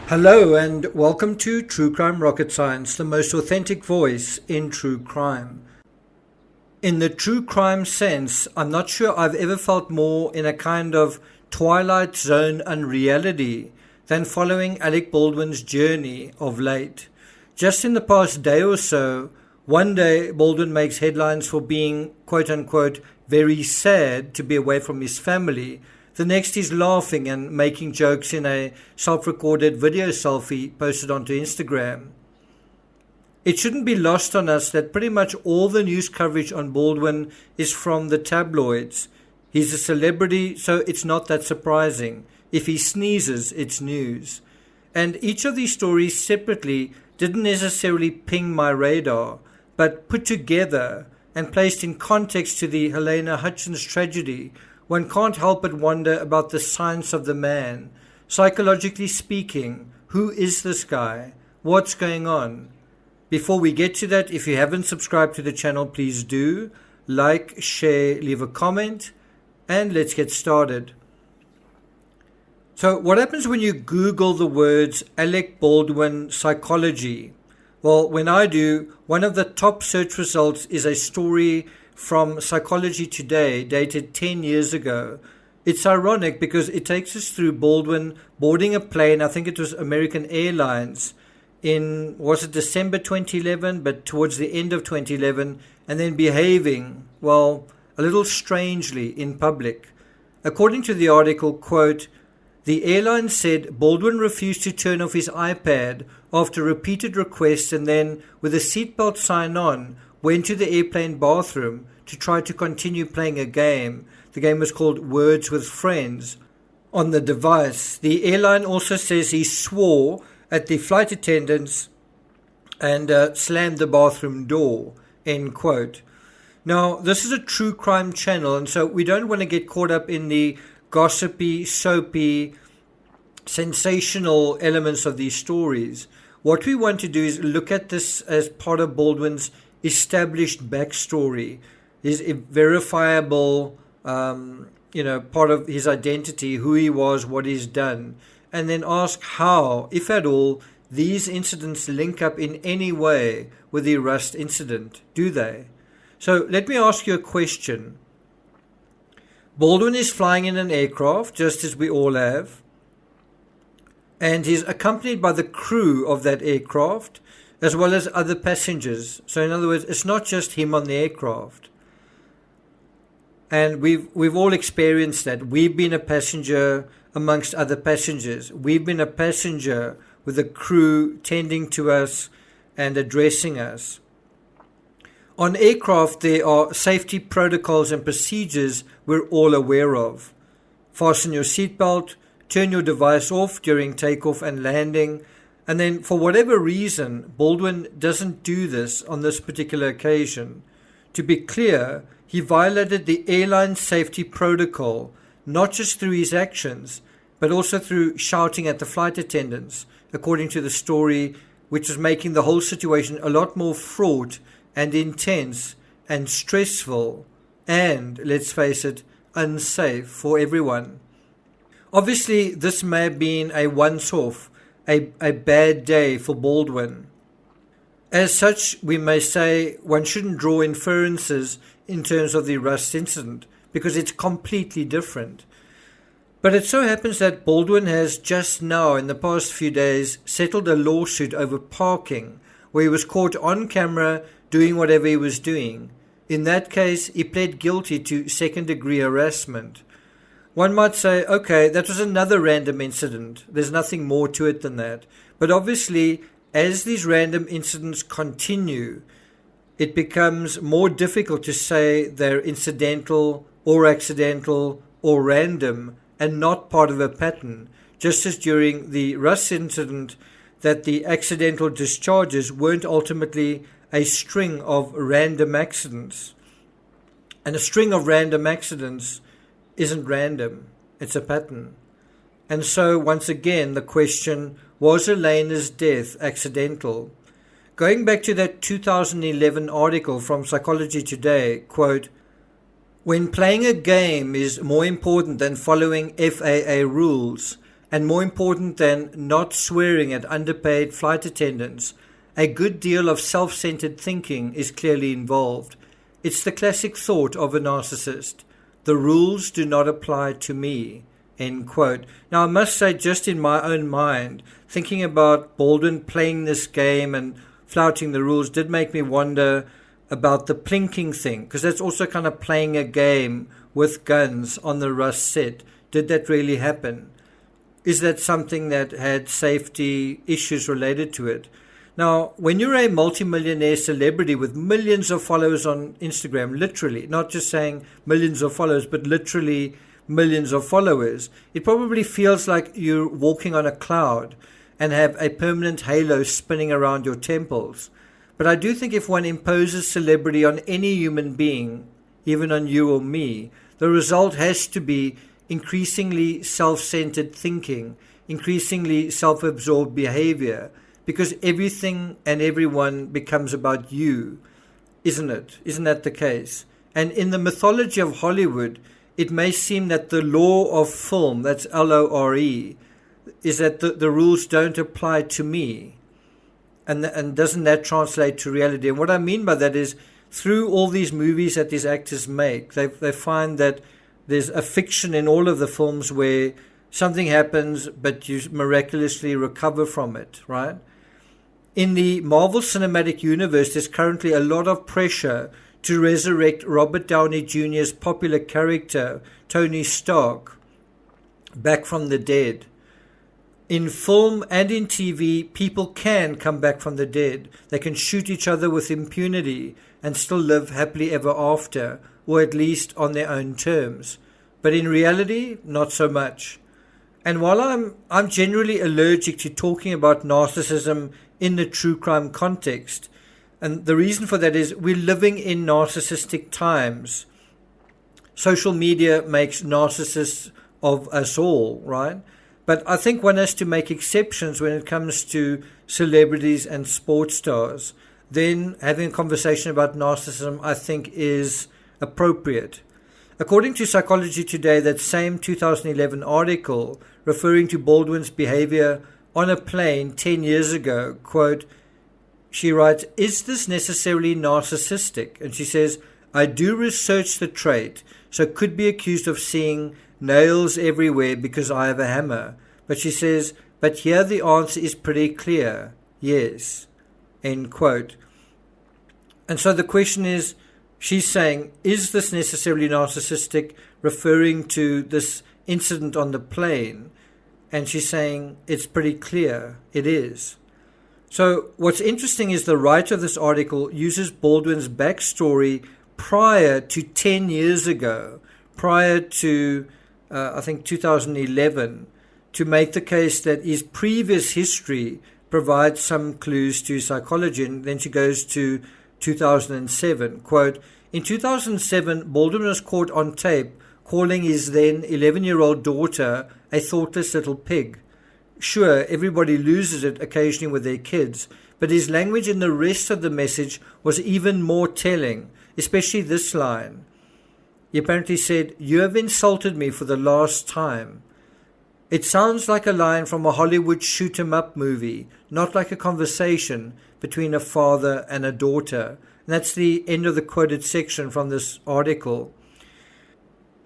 Hello and welcome to True Crime Rocket Science, the most authentic voice in true crime. In the true crime sense, I'm not sure I've ever felt more in a kind of twilight zone unreality than following ALEC Baldwin's journey of late. Just in the past day or so, one day Baldwin makes headlines for being quote-unquote very sad to be away from his family. The next he's laughing and making jokes in a self-recorded video selfie posted onto Instagram. It shouldn't be lost on us that pretty much all the news coverage on Baldwin is from the tabloids. He's a celebrity, so it's not that surprising. If he sneezes, it's news. And each of these stories separately didn't necessarily ping my radar, but put together and placed in context to the Helena Hutchins tragedy, one can't help but wonder about the science of the man. Psychologically speaking, who is this guy? What's going on? Before we get to that, if you haven't subscribed to the channel, please do. Like, share, leave a comment, and let's get started. So what happens when you Google the words ALEC Baldwin psychology? Well, when I do, one of the top search results is a story from Psychology Today, dated 10 years ago. It's ironic because it takes us through Baldwin boarding a plane, I think it was American Airlines, was it December 2011, but towards the end of 2011, and then behaving, well, a little strangely in public. According to the article, quote, the airline said Baldwin refused to turn off his iPad after repeated requests and then, with a seatbelt sign on, went to the airplane bathroom to try to continue playing a game. The game was called Words with Friends on the device. The airline also says he swore at the flight attendants and slammed the bathroom door, end quote. Now, this is a true crime channel, and so we don't want to get caught up in the gossipy, soapy, sensational elements of these stories. What we want to do is look at this as part of Baldwin's established backstory, his verifiable, part of his identity, who he was, what he's done, and then ask how, if at all, these incidents link up in any way with the Rust incident. Do they? So let me ask you a question. Baldwin is flying in an aircraft, just as we all have, and he's accompanied by the crew of that aircraft, as well as other passengers. So in other words, it's not just him on the aircraft. And we've all experienced that. We've been a passenger amongst other passengers. We've been a passenger with a crew tending to us and addressing us. On aircraft, there are safety protocols and procedures we're all aware of. Fasten your seatbelt, turn your device off during takeoff and landing. And then, for whatever reason, Baldwin doesn't do this on this particular occasion. To be clear, he violated the airline safety protocol, not just through his actions, but also through shouting at the flight attendants, according to the story, which is making the whole situation a lot more fraught and intense and stressful and, let's face it, unsafe for everyone. Obviously, this may have been a once-off, a bad day for Baldwin. As such, we may say one shouldn't draw inferences in terms of the Rust incident because it's completely different. But it so happens that Baldwin has just now, in the past few days, settled a lawsuit over parking, where he was caught on camera doing whatever he was doing. In that case, he pled guilty to second-degree harassment. One might say, okay, that was another random incident. There's nothing more to it than that. But obviously, as these random incidents continue, it becomes more difficult to say they're incidental or accidental or random and not part of a pattern, just as during the Rust incident that the accidental discharges weren't ultimately a string of random accidents. And a string of random accidents isn't random, it's a pattern. And so, once again, the question, was Elena's death accidental? Going back to that 2011 article from Psychology Today, quote, when playing a game is more important than following FAA rules, And more important than not swearing at underpaid flight attendants, a good deal of self-centered thinking is clearly involved. It's the classic thought of a narcissist. The rules do not apply to me. End quote. Now, I must say, just in my own mind, thinking about Baldwin playing this game and flouting the rules did make me wonder about the plinking thing, because that's also kind of playing a game with guns on the Rust set. Did that really happen? Is that something that had safety issues related to it? Now, when you're a multimillionaire celebrity with millions of followers on Instagram, literally, not just saying millions of followers, but literally millions of followers, it probably feels like you're walking on a cloud and have a permanent halo spinning around your temples. But I do think if one imposes celebrity on any human being, even on you or me, the result has to be increasingly self-centered thinking, increasingly self-absorbed behavior, because everything and everyone becomes about you, isn't it? Isn't that the case? And in the mythology of Hollywood, it may seem that the law of film, that's L-O-R-E, is that the rules don't apply to me. And doesn't that translate to reality? And what I mean by that is, through all these movies that these actors make, they find that there's a fiction in all of the films where something happens, but you miraculously recover from it, right? In the Marvel Cinematic Universe, there's currently a lot of pressure to resurrect Robert Downey Jr.'s popular character, Tony Stark, back from the dead. In film and in TV, people can come back from the dead. They can shoot each other with impunity and still live happily ever after, or at least on their own terms. But in reality, not so much. And while I'm generally allergic to talking about narcissism in the true crime context, and the reason for that is we're living in narcissistic times. Social media makes narcissists of us all, right? But I think one has to make exceptions when it comes to celebrities and sports stars. Then having a conversation about narcissism, I think, is appropriate. According to Psychology Today, that same 2011 article referring to Baldwin's behavior on a plane 10 years ago, quote, she writes, "Is this necessarily narcissistic?" And she says, "I do research the trait, so could be accused of seeing nails everywhere because I have a hammer." But she says, "But here the answer is pretty clear. Yes." End quote. And so the question is, she's saying, is this necessarily narcissistic, referring to this incident on the plane? And she's saying, it's pretty clear. It is. So what's interesting is the writer of this article uses Baldwin's backstory prior to 10 years ago, prior to, I think, 2011, to make the case that his previous history provides some clues to psychology. And then she goes to 2007, quote, "In 2007, Baldwin was caught on tape calling his then 11-year-old daughter a thoughtless little pig. Sure, everybody loses it occasionally with their kids, but his language in the rest of the message was even more telling, especially this line. He apparently said, 'You have insulted me for the last time.' It sounds like a line from a Hollywood shoot-'em-up movie, not like a conversation between a father and a daughter." And that's the end of the quoted section from this article.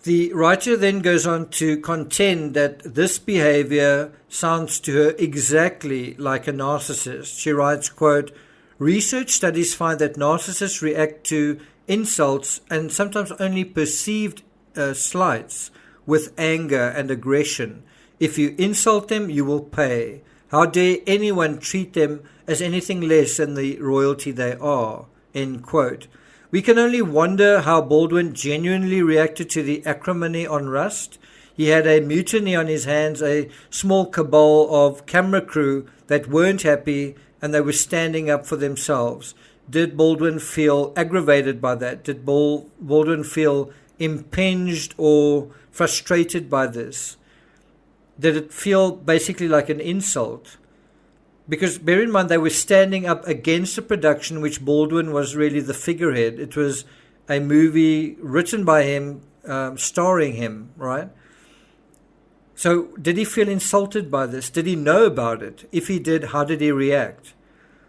The writer then goes on to contend that this behavior sounds to her exactly like a narcissist. She writes, quote, "Research studies find that narcissists react to insults and sometimes only perceived slights with anger and aggression. If you insult them, you will pay. How dare anyone treat them as anything less than the royalty they are?" End quote. We can only wonder how Baldwin genuinely reacted to the acrimony on Rust. He had a mutiny on his hands, a small cabal of camera crew that weren't happy and they were standing up for themselves. Did Baldwin feel aggravated by that? Did Baldwin feel impinged or frustrated by this? Did it feel basically like an insult? Because bear in mind, they were standing up against a production which Baldwin was really the figurehead. It was a movie written by him, starring him, right? So did he feel insulted by this? Did he know about it? If he did, how did he react?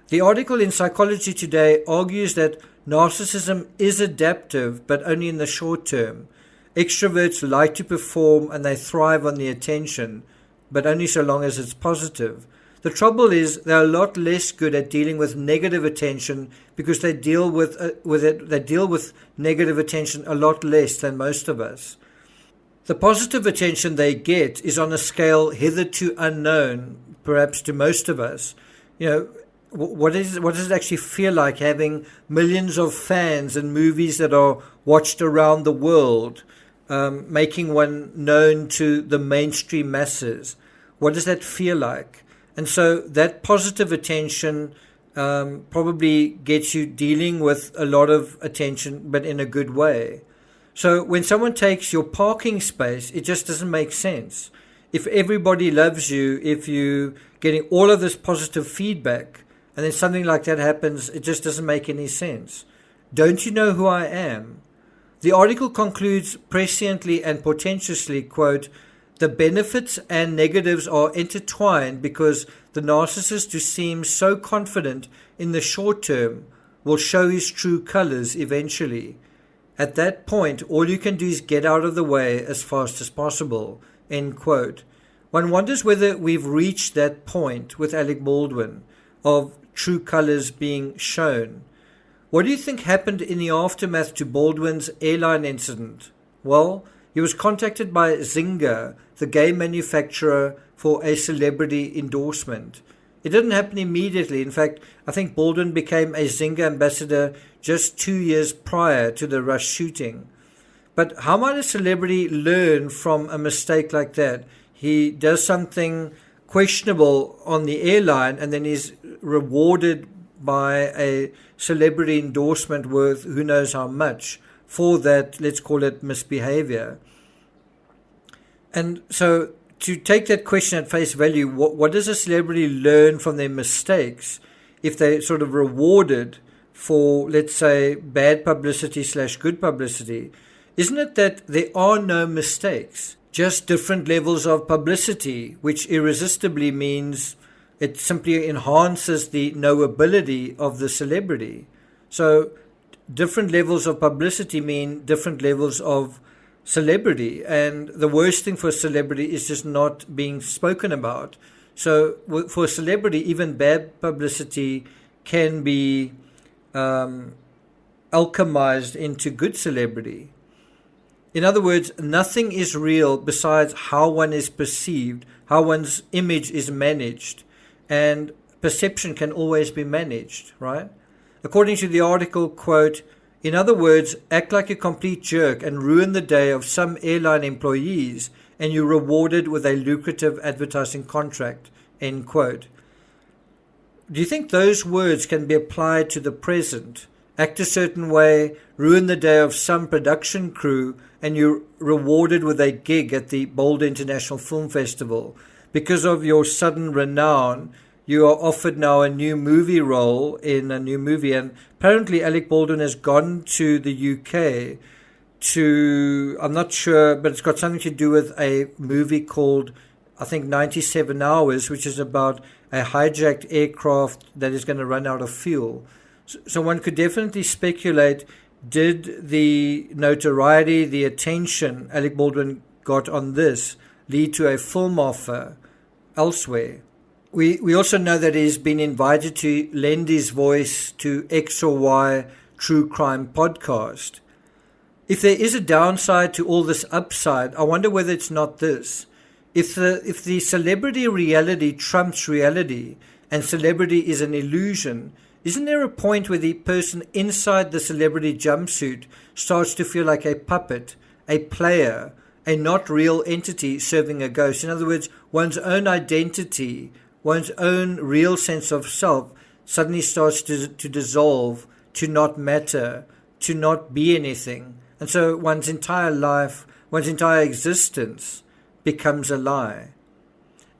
The article in Psychology Today argues that narcissism is adaptive, but only in the short term. Extroverts like to perform and they thrive on the attention, but only so long as it's positive. The trouble is they're a lot less good at dealing with negative attention because they deal with it. They deal with negative attention a lot less than most of us. The positive attention they get is on a scale hitherto unknown, perhaps to most of us. What does it actually feel like having millions of fans and movies that are watched around the world, making one known to the mainstream masses? What does that feel like? And so that positive attention probably gets you dealing with a lot of attention, but in a good way. So when someone takes your parking space, it just doesn't make sense. If everybody loves you, if you're getting all of this positive feedback, and then something like that happens, it just doesn't make any sense. Don't you know who I am? The article concludes presciently and portentously, quote, the benefits and negatives are intertwined because the narcissist who seems so confident in the short term will show his true colors eventually. At that point, all you can do is get out of the way as fast as possible, end quote. One wonders whether we've reached that point with ALEC Baldwin of true colors being shown. What do you think happened in the aftermath to Baldwin's airline incident? Well, he was contacted by Zynga, the game manufacturer, for a celebrity endorsement. It didn't happen immediately. In fact, I think Baldwin became a Zynga ambassador just 2 years prior to the Rush shooting. But how might a celebrity learn from a mistake like that? He does something questionable on the airline and then he's rewarded by a celebrity endorsement worth who knows how much for that, let's call it, misbehavior. And so to take that question at face value, what does a celebrity learn from their mistakes if they're sort of rewarded for, let's say, bad publicity / good publicity? Isn't it that there are no mistakes, just different levels of publicity, which irresistibly means it simply enhances the knowability of the celebrity? So different levels of publicity mean different levels of celebrity, and the worst thing for a celebrity is just not being spoken about. So for a celebrity, even bad publicity can be alchemized into good celebrity. In other words, nothing is real besides how one is perceived, how one's image is managed, and perception can always be managed, right? According to the article, quote, in other words, act like a complete jerk and ruin the day of some airline employees and you're rewarded with a lucrative advertising contract, end quote. Do you think those words can be applied to the present? Act a certain way, ruin the day of some production crew, and you're rewarded with a gig at the Boulder International Film Festival. Because of your sudden renown, you are offered now a new movie role in a new movie. And apparently ALEC Baldwin has gone to the UK to, I'm not sure, but it's got something to do with a movie called, I think, 97 Hours, which is about a hijacked aircraft that is going to run out of fuel. So one could definitely speculate, did the notoriety, the attention ALEC Baldwin got on this lead to a film offer elsewhere? We also know that he's been invited to lend his voice to X or Y true crime podcast. If there is a downside to all this upside, I wonder whether it's not this. If the celebrity reality trumps reality and celebrity is an illusion, isn't there a point where the person inside the celebrity jumpsuit starts to feel like a puppet, a player, a not real entity serving a ghost? In other words, one's own identity, one's own real sense of self suddenly starts to dissolve, to not matter, to not be anything. And so one's entire life, one's entire existence becomes a lie.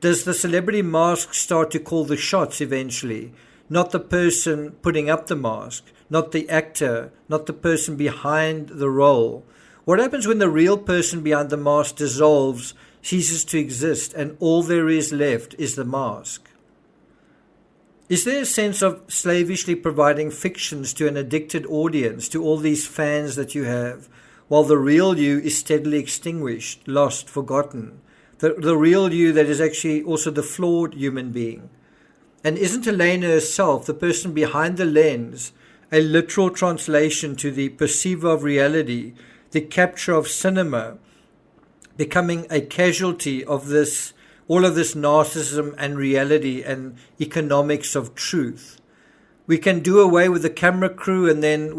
Does the celebrity mask start to call the shots eventually? Not the person putting up the mask, not the actor, not the person behind the role. What happens when the real person behind the mask dissolves ceases to exist, and all there is left is the mask? Is there a sense of slavishly providing fictions to an addicted audience, to all these fans that you have, while the real you is steadily extinguished, lost, forgotten? The real you that is actually also the flawed human being. And isn't Elena herself, the person behind the lens, a literal translation to the perceiver of reality, the capture of cinema, becoming a casualty of this, all of this narcissism and reality and economics of truth? We can do away with the camera crew, and then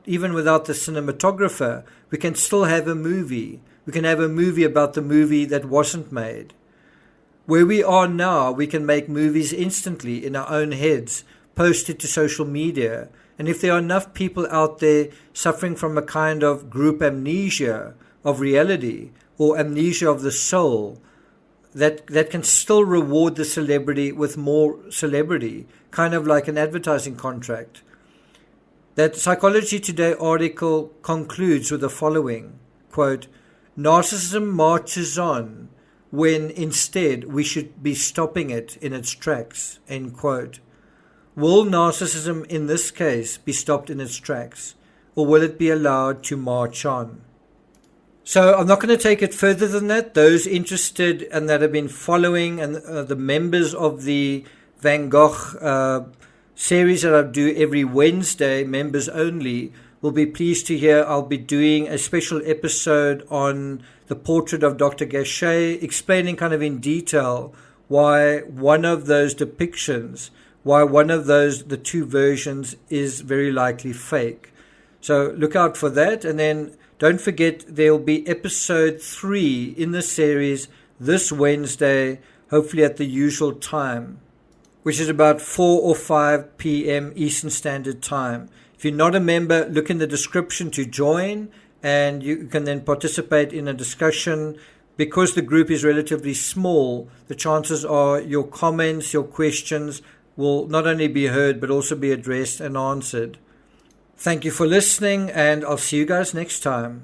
even without the cinematographer, we can still have a movie. We can have a movie about the movie that wasn't made. Where we are now, we can make movies instantly in our own heads, post it to social media. And if there are enough people out there suffering from a kind of group amnesia of reality or amnesia of the soul, that can still reward the celebrity with more celebrity, kind of like an advertising contract. That Psychology Today article concludes with the following, quote, "Narcissism marches on when instead we should be stopping it in its tracks," end quote. Will narcissism in this case be stopped in its tracks, or will it be allowed to march on? So I'm not going to take it further than that. Those interested and that have been following, and the members of the Van Gogh series that I do every Wednesday, members only, will be pleased to hear I'll be doing a special episode on the portrait of Dr. Gachet, explaining kind of in detail why one of those depictions, why one of those, the two versions, is very likely fake. So look out for that. And then don't forget, there will be episode 3 in the series this Wednesday, hopefully at the usual time, which is about 4 or 5 p.m. Eastern Standard Time. If you're not a member, look in the description to join, and you can then participate in a discussion. Because the group is relatively small, the chances are your comments, your questions will not only be heard, but also be addressed and answered. Thank you for listening, and I'll see you guys next time.